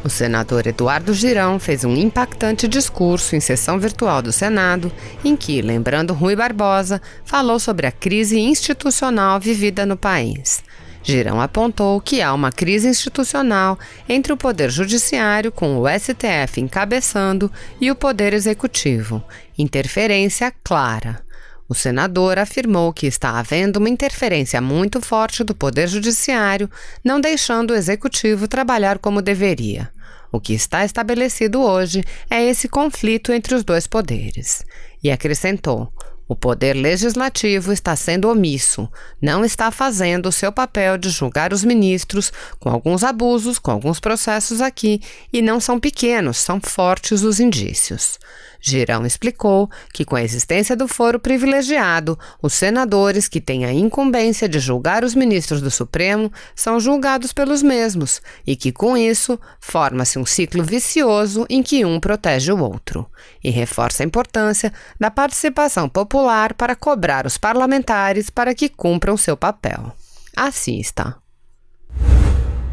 O senador Eduardo Girão fez um impactante discurso em sessão virtual do Senado, em que, lembrando Rui Barbosa, falou sobre a crise institucional vivida no país. Girão apontou que há uma crise institucional entre o Poder Judiciário, com o STF encabeçando, e o Poder Executivo. Interferência clara. O senador afirmou que está havendo uma interferência muito forte do Poder Judiciário, não deixando o Executivo trabalhar como deveria. O que está estabelecido hoje é esse conflito entre os dois poderes. E acrescentou: o Poder Legislativo está sendo omisso, não está fazendo o seu papel de julgar os ministros, com alguns abusos, com alguns processos aqui, e não são pequenos, são fortes os indícios. Girão explicou que, com a existência do foro privilegiado, os senadores que têm a incumbência de julgar os ministros do Supremo são julgados pelos mesmos e que, com isso, forma-se um ciclo vicioso em que um protege o outro. E reforça a importância da participação popular para cobrar os parlamentares para que cumpram seu papel. Assista.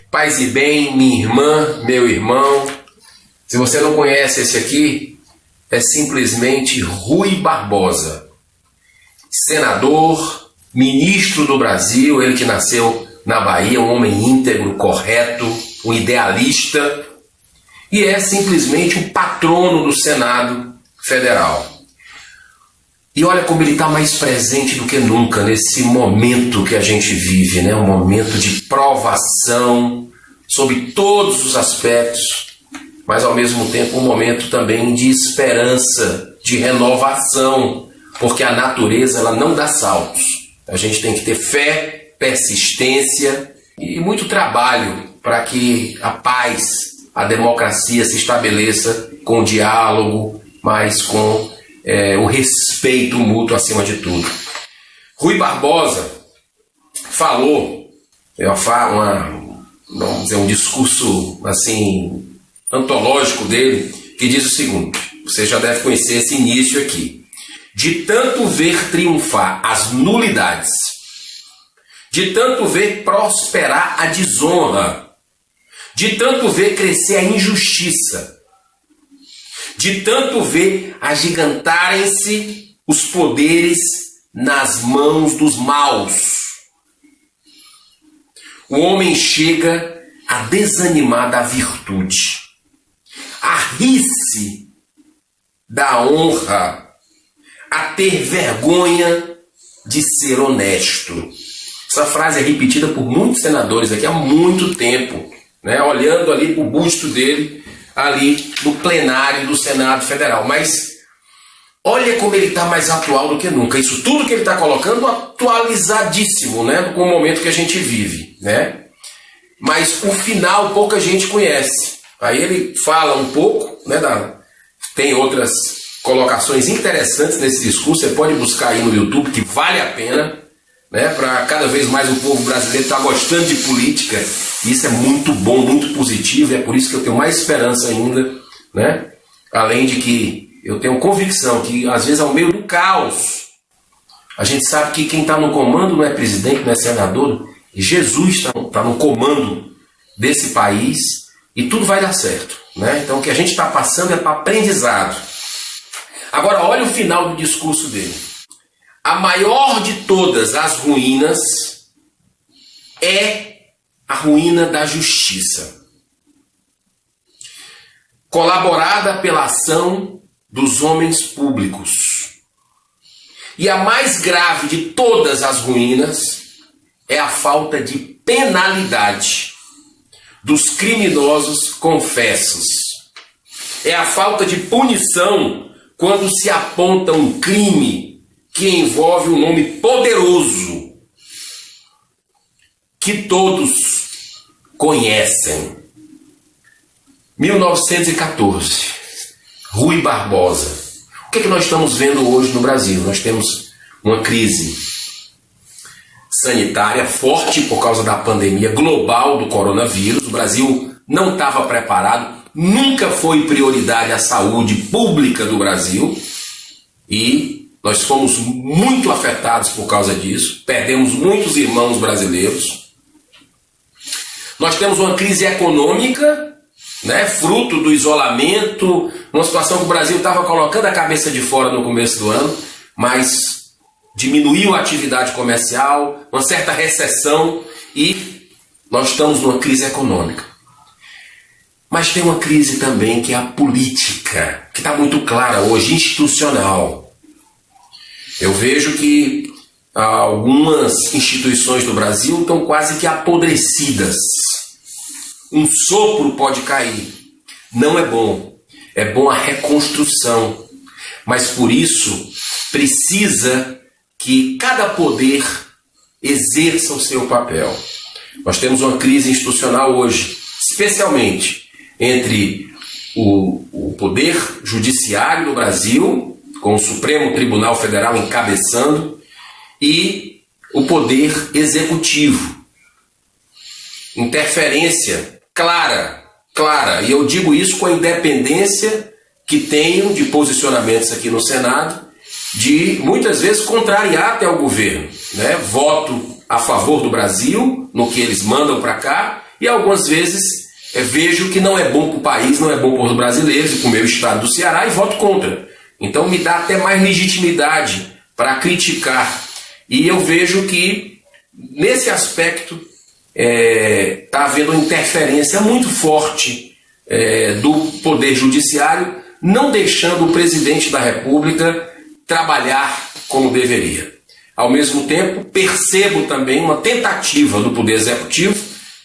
Paz e bem, minha irmã, meu irmão. Se você não conhece esse aqui, é simplesmente Rui Barbosa, senador, ministro do Brasil, ele que nasceu na Bahia, um homem íntegro, correto, um idealista, e é simplesmente o patrono do Senado Federal. E olha como ele está mais presente do que nunca nesse momento que a gente vive, né? Um momento de provação sob todos os aspectos, mas ao mesmo tempo um momento também de esperança, de renovação, porque a natureza ela não dá saltos. A gente tem que ter fé, persistência e muito trabalho para que a paz, a democracia se estabeleça com o diálogo, mas com o respeito mútuo acima de tudo. Rui Barbosa falou, vamos dizer, um discurso assim antológico dele, que diz o seguinte: você já deve conhecer esse início aqui. De tanto ver triunfar as nulidades, de tanto ver prosperar a desonra, de tanto ver crescer a injustiça, de tanto ver agigantarem-se os poderes nas mãos dos maus, o homem chega a desanimar da virtude, a rir-se da honra, a ter vergonha de ser honesto. Essa frase é repetida por muitos senadores aqui há muito tempo, né? Olhando ali para o busto dele, ali no plenário do Senado Federal. Mas olha como ele está mais atual do que nunca. Isso tudo que ele está colocando atualizadíssimo, né? Com o momento que a gente vive, né? Mas o final pouca gente conhece. Aí ele fala um pouco, né, tem outras colocações interessantes nesse discurso, você pode buscar aí no YouTube, que vale a pena, né, para cada vez mais o povo brasileiro estar gostando de política. Isso é muito bom, muito positivo, e é por isso que eu tenho mais esperança ainda, né? Além de que eu tenho convicção que, às vezes, ao meio do caos, a gente sabe que quem está no comando não é presidente, não é senador, Jesus está no comando desse país, e tudo vai dar certo, né? Então o que a gente está passando é para aprendizado. Agora olha o final do discurso dele. A maior de todas as ruínas é a ruína da justiça, colaborada pela ação dos homens públicos. E a mais grave de todas as ruínas é a falta de penalidade dos criminosos confessos. É a falta de punição quando se aponta um crime que envolve um nome poderoso que todos conhecem. 1914, Rui Barbosa. O que nós estamos vendo hoje no Brasil? Nós temos uma crise sanitária forte por causa da pandemia global do coronavírus. O Brasil não estava preparado, nunca foi prioridade a saúde pública do Brasil e nós fomos muito afetados por causa disso, perdemos muitos irmãos brasileiros. Nós temos uma crise econômica né, fruto do isolamento, uma situação que o Brasil estava colocando a cabeça de fora no começo do ano, mas diminuiu a atividade comercial, uma certa recessão e nós estamos numa crise econômica. Mas tem uma crise também que é a política, que está muito clara hoje, institucional. Eu vejo que algumas instituições do Brasil estão quase que apodrecidas. Um sopro pode cair. Não é bom. É bom a reconstrução. Mas por isso precisa que cada poder exerça o seu papel. Nós temos uma crise institucional hoje, especialmente entre o poder judiciário do Brasil, com o Supremo Tribunal Federal encabeçando, e o poder executivo. Interferência clara, e eu digo isso com a independência que tenho de posicionamentos aqui no Senado, de muitas vezes contrariar até o governo, né? Voto a favor do Brasil, no que eles mandam para cá, e algumas vezes vejo que não é bom para o país, não é bom para os brasileiros e para o meu estado do Ceará e voto contra. Então me dá até mais legitimidade para criticar. E eu vejo que nesse aspecto está havendo uma interferência muito forte do Poder Judiciário, não deixando o presidente da República trabalhar como deveria. Ao mesmo tempo, percebo também uma tentativa do Poder Executivo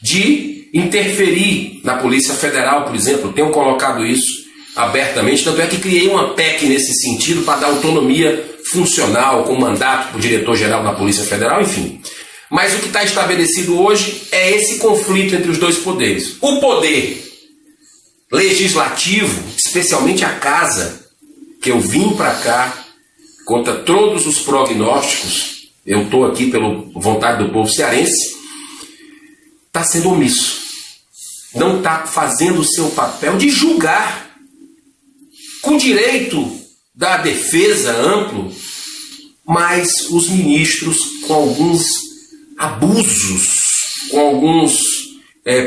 de interferir na Polícia Federal, por exemplo. Tenho colocado isso abertamente, tanto é que criei uma PEC nesse sentido para dar autonomia funcional, com mandato para o diretor-geral da Polícia Federal, enfim. Mas o que está estabelecido hoje é esse conflito entre os dois poderes. O poder legislativo, especialmente a Casa, que eu vim para cá contra todos os prognósticos, eu estou aqui pela vontade do povo cearense, está sendo omisso. Não está fazendo o seu papel de julgar, com direito da defesa amplo, mas os ministros com alguns abusos, com alguns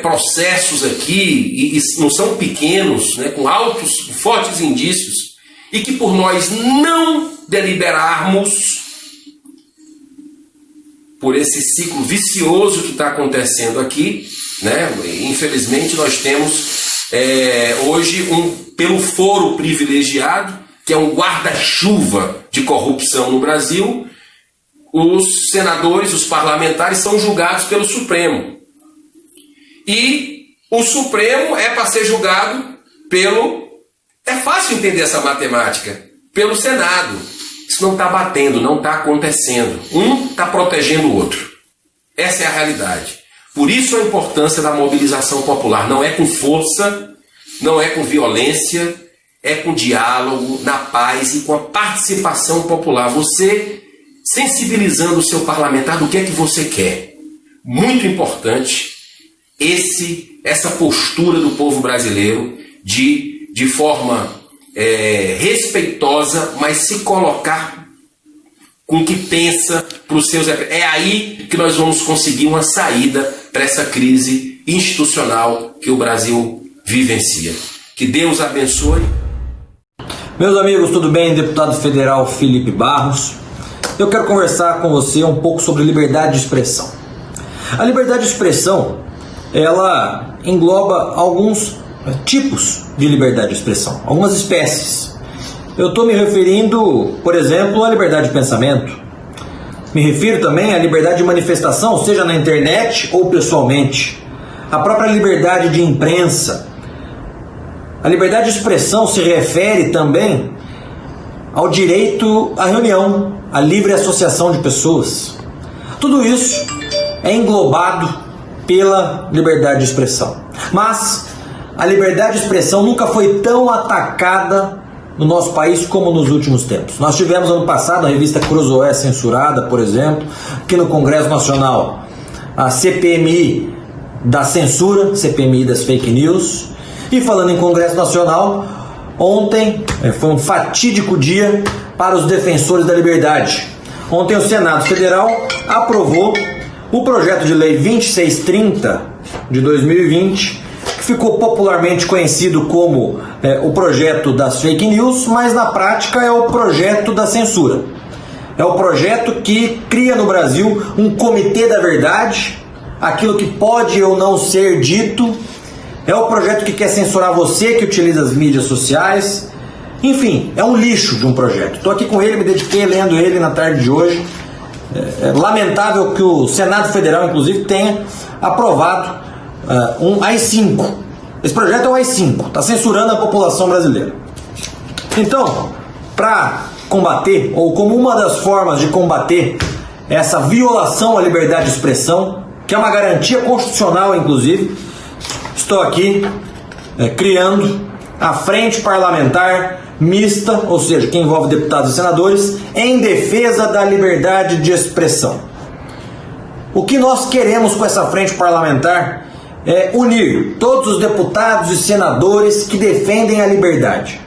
processos aqui, e não são pequenos, né, com altos, fortes indícios, e que por nós não deliberarmos, por esse ciclo vicioso que está acontecendo aqui, né, infelizmente nós temos hoje pelo foro privilegiado, que é um guarda-chuva de corrupção no Brasil, os senadores, os parlamentares são julgados pelo Supremo. E o Supremo é para ser julgado pelo... É fácil entender essa matemática. Pelo Senado. Isso não está batendo, não está acontecendo. Um está protegendo o outro. Essa é a realidade. Por isso a importância da mobilização popular. Não é com força, não é com violência, é com diálogo, na paz e com a participação popular. Você sensibilizando o seu parlamentar do que é que você quer. Muito importante essa postura do povo brasileiro de forma respeitosa, mas se colocar com o que pensa para os seus... É aí que nós vamos conseguir uma saída para essa crise institucional que o Brasil vivencia. Que Deus abençoe. Meus amigos, tudo bem? Deputado Federal Felipe Barros. Eu quero conversar com você um pouco sobre liberdade de expressão. A liberdade de expressão, ela engloba alguns tipos de liberdade de expressão, algumas espécies. Eu estou me referindo, por exemplo, à liberdade de pensamento. Me refiro também à liberdade de manifestação, seja na internet ou pessoalmente. A própria liberdade de imprensa. A liberdade de expressão se refere também ao direito à reunião, à livre associação de pessoas. Tudo isso é englobado pela liberdade de expressão. Mas a liberdade de expressão nunca foi tão atacada no nosso país como nos últimos tempos. Nós tivemos ano passado a revista Cruzoé censurada, por exemplo, aqui no Congresso Nacional, a CPMI da censura, CPMI das fake news. E falando em Congresso Nacional, ontem foi um fatídico dia para os defensores da liberdade. Ontem o Senado Federal aprovou o projeto de lei 2630 de 2020, que ficou popularmente conhecido como o projeto das fake news, mas na prática é o projeto da censura. É o projeto que cria no Brasil um comitê da verdade, aquilo que pode ou não ser dito. É o projeto que quer censurar você que utiliza as mídias sociais. Enfim, é um lixo de um projeto. Estou aqui com ele, me dediquei lendo ele na tarde de hoje. É lamentável que o Senado Federal, inclusive, tenha aprovado um AI-5. Esse projeto é um AI-5, está censurando a população brasileira. Então, para combater, ou como uma das formas de combater essa violação à liberdade de expressão, que é uma garantia constitucional, inclusive, estou aqui criando a Frente Parlamentar Mista, ou seja, que envolve deputados e senadores, em defesa da liberdade de expressão. O que nós queremos com essa frente parlamentar é unir todos os deputados e senadores que defendem a liberdade,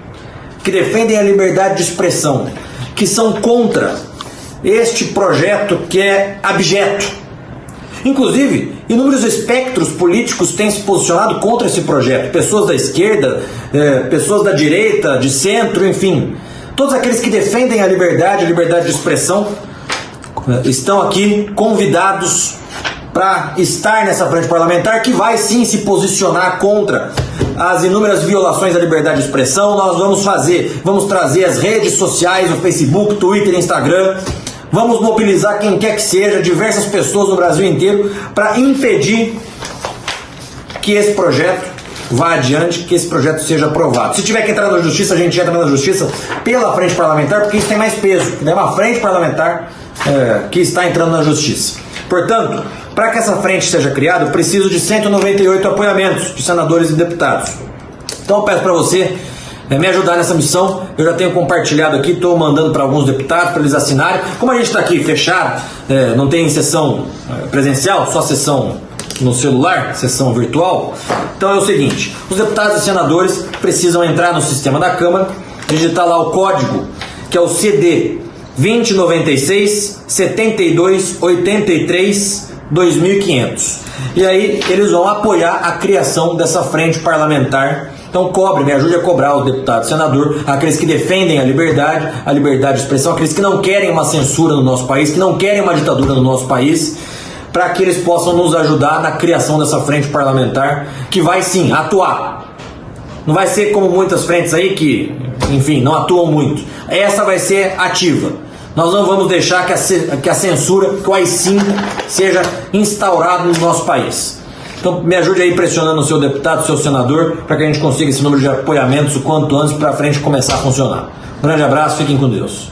que defendem a liberdade de expressão, que são contra este projeto que é abjeto. Inclusive, inúmeros espectros políticos têm se posicionado contra esse projeto. Pessoas da esquerda, pessoas da direita, de centro, enfim. Todos aqueles que defendem a liberdade de expressão estão aqui convidados para estar nessa frente parlamentar que vai sim se posicionar contra as inúmeras violações da liberdade de expressão. Nós vamos trazer as redes sociais, o Facebook, Twitter, Instagram. Vamos mobilizar quem quer que seja, diversas pessoas no Brasil inteiro, para impedir que esse projeto vá adiante, que esse projeto seja aprovado. Se tiver que entrar na justiça, a gente entra na justiça pela frente parlamentar, porque isso tem mais peso. É uma frente parlamentar que está entrando na justiça. Portanto, para que essa frente seja criada, eu preciso de 198 apoiamentos de senadores e deputados. Então eu peço para você me ajudar nessa missão. Eu já tenho compartilhado aqui, estou mandando para alguns deputados para eles assinarem. Como a gente está aqui fechado, não tem sessão presencial, só sessão no celular, sessão virtual. Então é o seguinte, os deputados e senadores precisam entrar no sistema da Câmara, digitar lá o código, que é o CD 2096 72 83 2500. E aí eles vão apoiar a criação dessa frente parlamentar. Então me ajude a cobrar o deputado e senador, aqueles que defendem a liberdade de expressão, aqueles que não querem uma censura no nosso país, que não querem uma ditadura no nosso país, para que eles possam nos ajudar na criação dessa frente parlamentar, que vai sim atuar. Não vai ser como muitas frentes aí que, enfim, não atuam muito. Essa vai ser ativa. Nós não vamos deixar que a censura, que o AI-5 seja instaurado no nosso país. Então me ajude aí pressionando o seu deputado, o seu senador, para que a gente consiga esse número de apoiamentos o quanto antes para a frente começar a funcionar. Um grande abraço, fiquem com Deus.